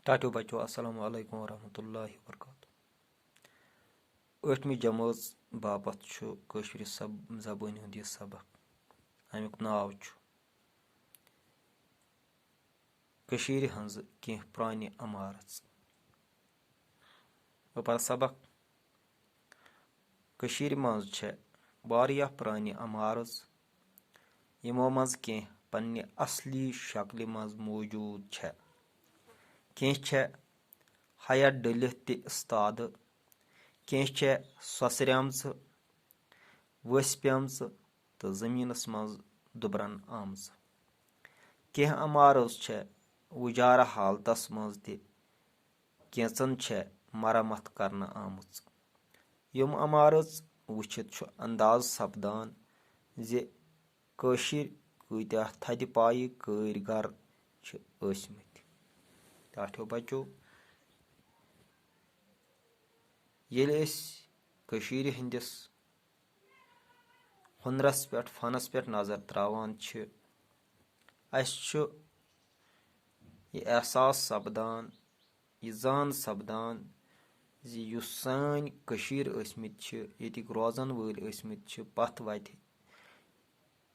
टाटो बच्चों अस्सलाम वालेकुम वरहमतुल्लाहि वबरकातुहू। 8वीं जमात बापत कश्मीर ज़बान हुंद यह सबक। अमुक नाव कशीर हंज कें प्रान अमारत। पर सबक कशीर मज वारियाह प्रान अमारत यमो मज कें पन्ने असली शक्ल मज मौजूद कें हया डलित ते इस्ताद कें ससरमच वस पेमच तो जमीनस मज दुबरन आमच। कें अमारत उजारा हालतस मज ते केंचन मरम्मत करना आमच। यम अमारत वुचित अंदाज सपदान जे कशीर कत्या थद पायी कारीगर ٲسۍमٕتۍ। टाठ्यो बच्चों, येले कशीर हिंदिस हुनरस पे फनस पे नजर त्रावान अस यह एहसास सपदान यह जान सपदान जी युस सान कशीर ٲسۍमٕتۍ येतिक रोजन वल ٲسۍमٕتۍ पथ वत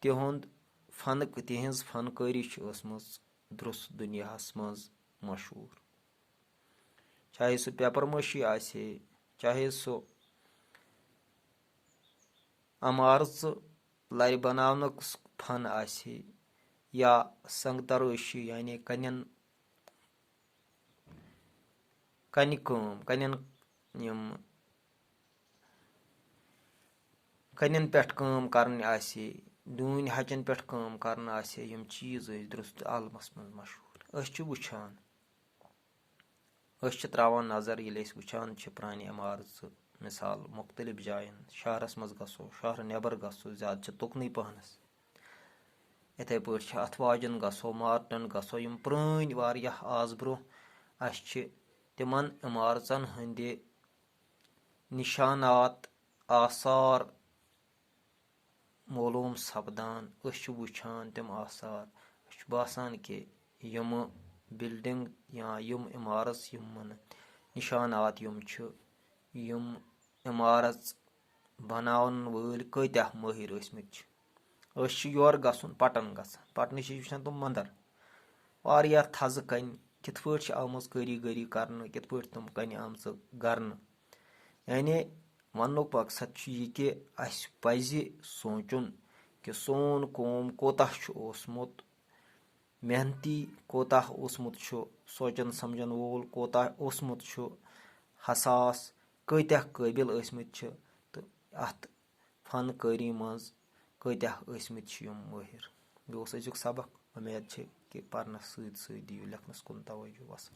तिहंज फनकारी ٲसमٕژ दुरुस दुनियाहस मज मशहूर। चाहे सह पेपर माशी आसे, चाहे सह अमारत लर बनावनक फन आसे, या संग तराशी यानी कन्यन पे काम करन आसे, डून हचन पे काम करन आसे, यम चीज दुरुस्त आलमस मज मशहूर। वुछान त्रावान नजर ये वुछान प्रान अमारत मिसाल मुख्तलिफ जायन शहरस मज गसो, शहर नेबर गसो, ज्यादा तुकन पहनस, इथे पे अथवाजन गसो, मार्टन गसो, यम प्रान वारियाह आज ब्रो अस तिमन इमारतन हंद निशानात आसार मालूम सपदान। वुछान तम आसार बासान कि यम बिल्डिंग या यम इमारत यमन निशानात यम इमारत बनावन वल कत्या माहिर ٲسۍमٕتۍ। योर गसन पटन पटन वुछान तुम मंदर वारियाह थज कन कित पट आमज कारीगरी करन, कित पट तुम कन आमच करन। यानी वनुक मकसद यह कि अस पज सोचुन कि सोन कौम कोताह ओसमुत मेहनती, कोताह ओसमुत सोचन समझन वोल, कोताह ओसमुत हसास, कत्या काबिल ٲسۍमٕتۍ तो अत फनकारी मज कत्या ٲسۍमٕتۍ यम माहिर। यह अजुक सबक। उम्मीद कि परनस सत दियो लेखनस कुन तवज्जो। वसल।